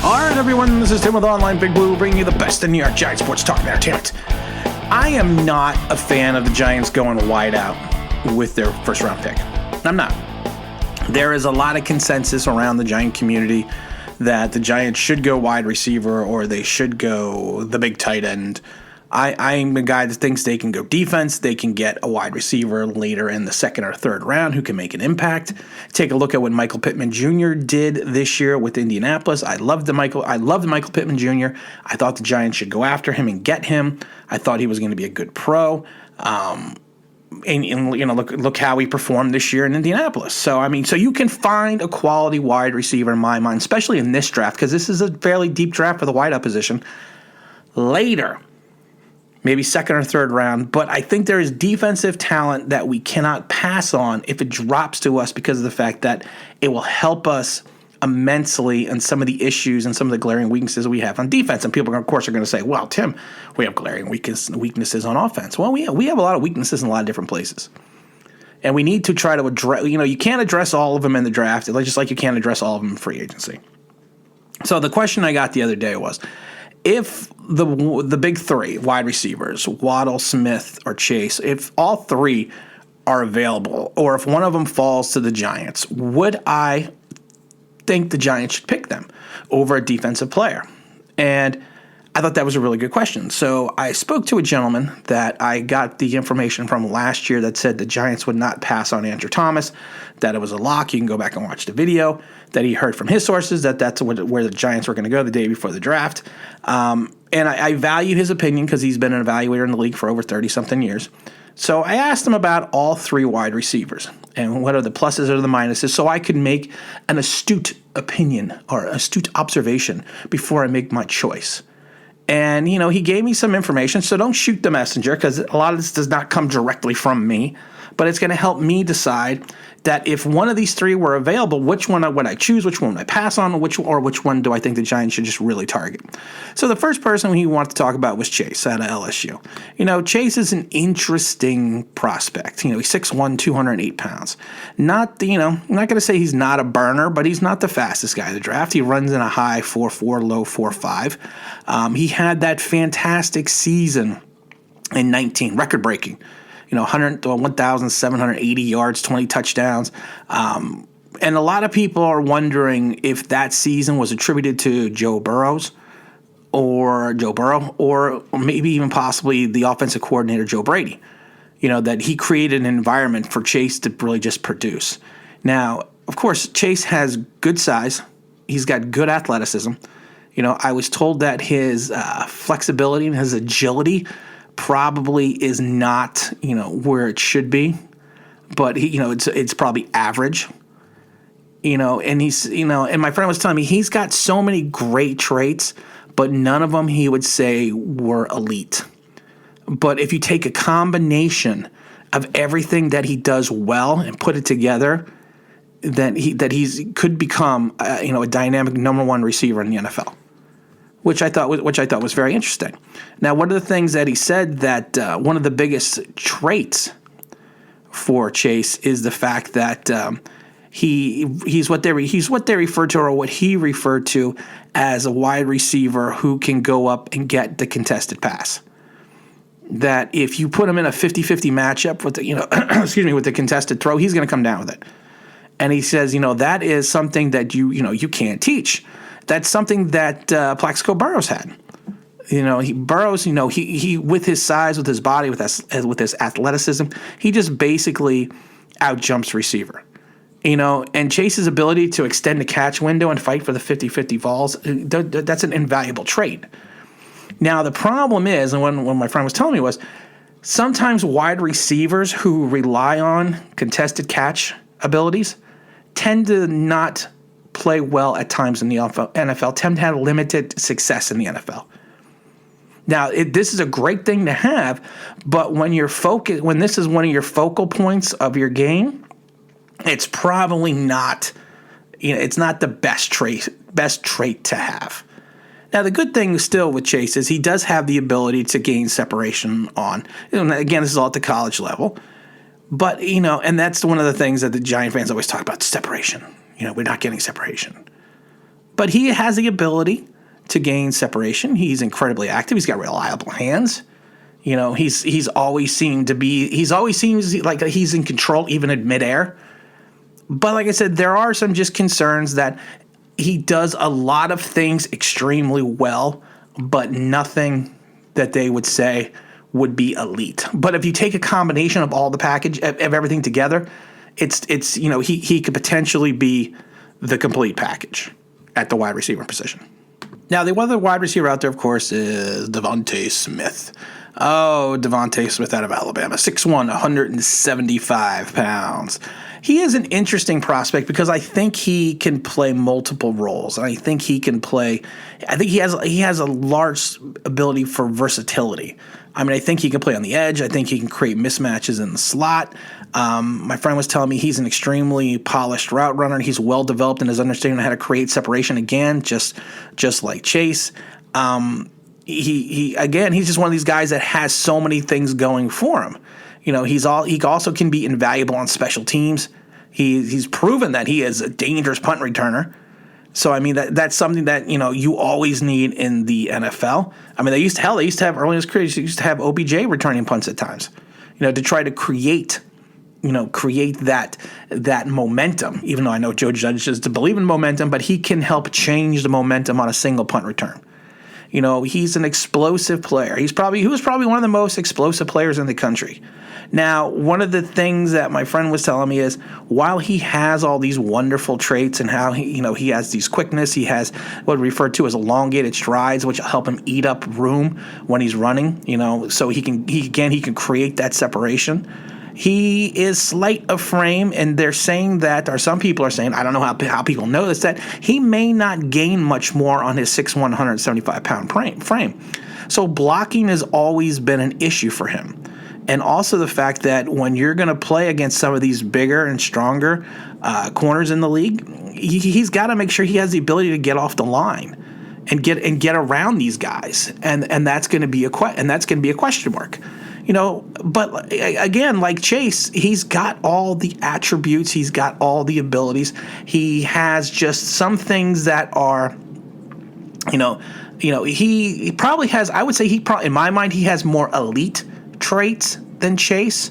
All right, everyone, this is Tim with Online Big Blue, bringing you the best in New York Giants sports talk and entertainment. I am not a fan of the Giants going wide out with their first-round pick. I'm not. There is a lot of consensus around the Giant community that the Giants should go wide receiver or they should go the big tight end. I'm a guy that thinks they can go defense. They can get a wide receiver later in the second or third round who can make an impact. Take a look at what Michael Pittman Jr. did this year with Indianapolis. I loved Michael Pittman Jr. I thought the Giants should go after him and get him. I thought he was going to be a good pro. And look how he performed this year in Indianapolis. So you can find a quality wide receiver in my mind, especially in this draft, because this is a fairly deep draft for the wideout position. Later, maybe second or third round, but I think there is defensive talent that we cannot pass on if it drops to us because of the fact that it will help us immensely in some of the issues and some of the glaring weaknesses we have on defense. And people, of course, are going to say, well, Tim, we have glaring weaknesses on offense. Well, we have a lot of weaknesses in a lot of different places. And we need to try to address, you can't address all of them in the draft, just like you can't address all of them in free agency. So the question I got the other day was, if the big three wide receivers, Waddle, Smith, or Chase, if all three are available, or if one of them falls to the Giants, would I think the Giants should pick them over a defensive player? And I thought that was a really good question. So I spoke to a gentleman that I got the information from last year that said the Giants would not pass on Andrew Thomas, that it was a lock. You can go back and watch the video, that he heard from his sources that that's where the Giants were going to go the day before the draft. And I value his opinion because he's been an evaluator in the league for over 30-something years. So I asked him about all three wide receivers and what are the pluses or the minuses so I could make an astute opinion or astute observation before I make my choice. And, he gave me some information, so don't shoot the messenger because a lot of this does not come directly from me, but it's going to help me decide that if one of these three were available, which one would I choose, which one would I pass on, which one do I think the Giants should just really target. So the first person he wanted to talk about was Chase out of LSU. Chase is an interesting prospect. He's 6'1", 208 pounds. I'm not going to say he's not a burner, but he's not the fastest guy in the draft. He runs in a high 4.4, low 4.5. He had that fantastic season in 19, record-breaking. 1,780 yards, 20 touchdowns. And a lot of people are wondering if that season was attributed to Joe Burrow, or maybe even possibly the offensive coordinator, Joe Brady. That he created an environment for Chase to really just produce. Now, of course, Chase has good size. He's got good athleticism. I was told that his flexibility and his agility probably is not, where it should be, but it's probably average, and he's, and my friend was telling me he's got so many great traits, but none of them he would say were elite. But if you take a combination of everything that he does well and put it together, then he could become, a dynamic number one receiver in the NFL. Which I thought was very interesting. Now, one of the things that he said that one of the biggest traits for Chase is the fact that he's what they refer to, or what he referred to as a wide receiver who can go up and get the contested pass. That if you put him in a 50-50 matchup with with the contested throw, he's going to come down with it. And he says, that is something that you can't teach. That's something that Plaxico Burress had. Burress, he with his size, with his body, with his athleticism, he just basically outjumps receiver. And Chase's ability to extend the catch window and fight for the 50-50 balls, that's an invaluable trait. Now, the problem is, and when my friend was telling me, was sometimes wide receivers who rely on contested catch abilities tend to not play well at times in the NFL, tend to have limited success in the NFL. Now, this is a great thing to have, but when this is one of your focal points of your game, it's probably not, it's not the best trait to have. Now, the good thing still with Chase is he does have the ability to gain separation on, again, this is all at the college level, but, and that's one of the things that the Giant fans always talk about, separation. We're not getting separation. But he has the ability to gain separation. He's incredibly active. He's got reliable hands. He's always seemed like he's in control even in midair. But like I said, there are some just concerns that he does a lot of things extremely well, but nothing that they would say would be elite. But if you take a combination of all the package of everything together, it's he could potentially be the complete package at the wide receiver position. Now, the other wide receiver out there, of course, is Devante Smith. Oh, Devante Smith out of Alabama, 6'1", 175 pounds. He is an interesting prospect because I think he can play multiple roles. I think he has a large ability for versatility. I mean, I think he can play on the edge. I think he can create mismatches in the slot. My friend was telling me he's an extremely polished route runner. He's well developed in his understanding of how to create separation again, just like Chase. He's just one of these guys that has so many things going for him. He also can be invaluable on special teams. He's proven that he is a dangerous punt returner. So I mean that's something that you always need in the NFL. I mean they used to have early in his career. They used to have OBJ returning punts at times, to try to create that momentum. Even though I know Joe Judge doesn't believe in momentum, but he can help change the momentum on a single punt return. He's an explosive player. He was probably one of the most explosive players in the country. Now, one of the things that my friend was telling me is while he has all these wonderful traits and how he has these quickness, he has what we refer to as elongated strides, which help him eat up room when he's running, so he can create that separation. He is slight of frame, and they're saying that, or some people are saying, I don't know how people know this, that he may not gain much more on his 6'1", 175-pound frame. So blocking has always been an issue for him. And also the fact that when you're going to play against some of these bigger and stronger corners in the league, he's got to make sure he has the ability to get off the line and get around these guys, and that's going to be a question mark. But again, like Chase, he's got all the attributes, he's got all the abilities. He has just some things that are, he probably has. I would say in my mind, he has more elite traits than Chase.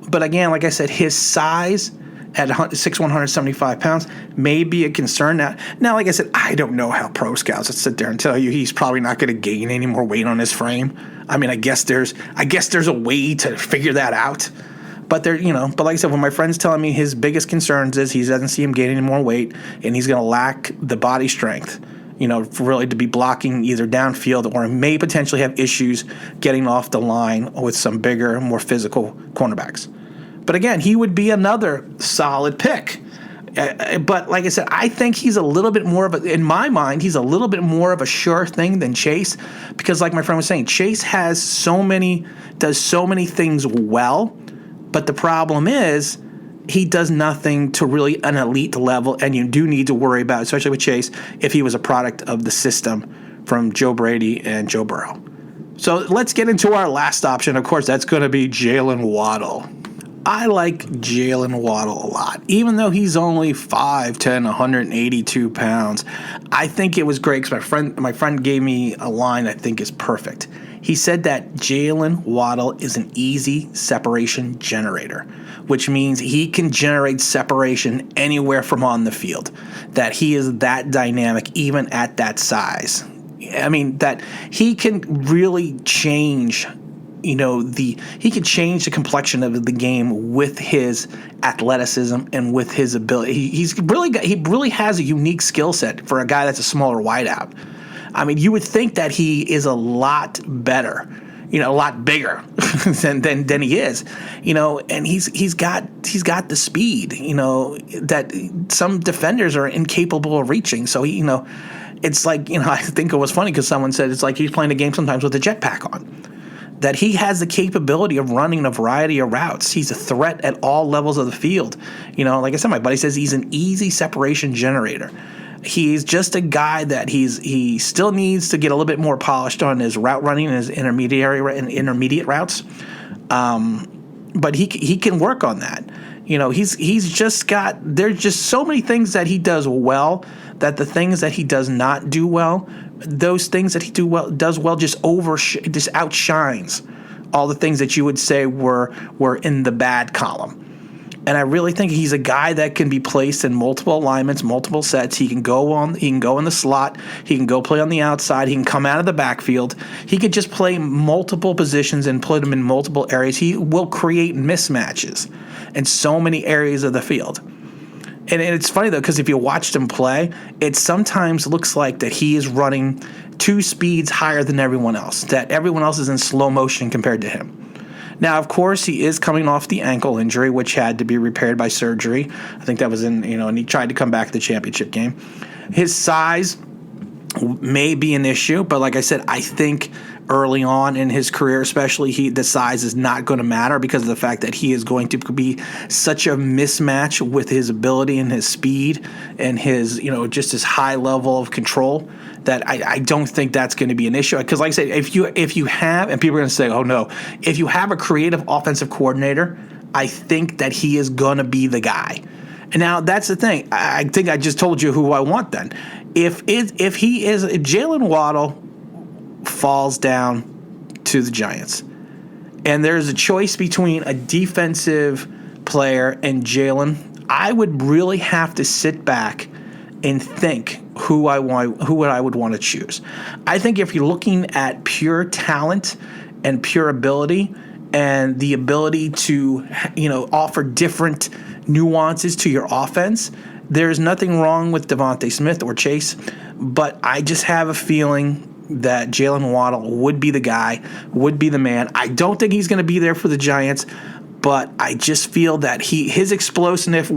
But again, like I said, his size at 6'1", 175 pounds may be a concern. Now, like I said, I don't know how pro scouts would sit there and tell you he's probably not going to gain any more weight on his frame. I mean, I guess there's a way to figure that out. But but like I said, when my friend's telling me his biggest concerns is he doesn't see him gaining any more weight, and he's going to lack the body strength, really to be blocking either downfield, or may potentially have issues getting off the line with some bigger, more physical cornerbacks. But again, he would be another solid pick. But like I said, I think he's a little bit more in my mind, he's a little bit more of a sure thing than Chase, because like my friend was saying, Chase does so many things well, but the problem is he does nothing to really an elite level, and you do need to worry about, especially with Chase, if he was a product of the system from Joe Brady and Joe Burrow. So let's get into our last option. Of course, that's going to be Jalen Waddle. I like Jalen Waddle a lot. Even though he's only 5'10", 182 pounds, I think it was great because my friend gave me a line I think is perfect. He said that Jalen Waddle is an easy separation generator, which means he can generate separation anywhere from on the field, that he is that dynamic even at that size. I mean, that he can really change he could change the complexion of the game with his athleticism and with his ability. He really has a unique skill set for a guy that's a smaller wideout. I mean, you would think that he is a lot better, a lot bigger than he is, and he's got the speed, that some defenders are incapable of reaching. So it's like, I think it was funny because someone said it's like he's playing a game sometimes with a jetpack on. That he has the capability of running a variety of routes. He's a threat at all levels of the field. Like I said, my buddy says he's an easy separation generator. He's just a guy that he still needs to get a little bit more polished on his route running and his intermediate routes. But he can work on that. He's just got, there's just so many things that he does well, that the things that he does not do well, those things that he does well just outshines all the things that you would say were in the bad column. And I really think he's a guy that can be placed in multiple alignments, multiple sets. He can go in the slot, he can go play on the outside, he can come out of the backfield. He could just play multiple positions and put him in multiple areas. He will create mismatches in so many areas of the field. And it's funny, though, because if you watched him play, it sometimes looks like that he is running 2 speeds higher than everyone else, that everyone else is in slow motion compared to him. Now, of course, he is coming off the ankle injury, which had to be repaired by surgery. I think that was and he tried to come back to the championship game. His size may be an issue, but like I said, I think early on in his career, especially, the size is not going to matter because of the fact that he is going to be such a mismatch with his ability and his speed and his, just his high level of control that I don't think that's going to be an issue. Because like I said, if you have, and people are going to say, oh no, if you have a creative offensive coordinator, I think that he is going to be the guy. And now that's the thing. I think I just told you who I want then. If Jalen Waddle falls down to the Giants, and there's a choice between a defensive player and Jalen, I would really have to sit back and think who would I would want to choose. I think if you're looking at pure talent and pure ability and the ability to offer different nuances to your offense, there's nothing wrong with Devante Smith or Chase, but I just have a feeling that Jalen Waddle would be the guy, would be the man. I don't think he's going to be there for the Giants, but I just feel that his explosiveness,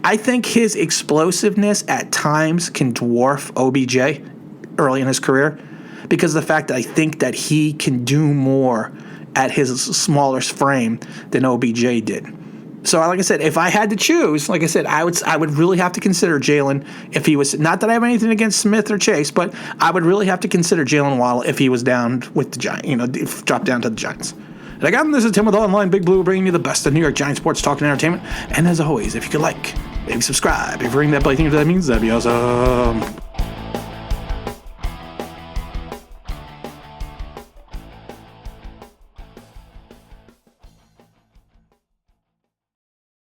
I think his explosiveness at times can dwarf OBJ early in his career because of the fact that I think that he can do more at his smaller frame than OBJ did. So, like I said, if I had to choose, like I said, I would really have to consider Jalen if he was, not that I have anything against Smith or Chase, but I would really have to consider Jalen Waddle if he was down with the Giants, dropped down to the Giants. And I got him. This is Tim with Online Big Blue, bringing you the best of New York Giants sports talk and entertainment. And as always, if you could maybe subscribe, if you ring that bell, you think that means, that'd be awesome.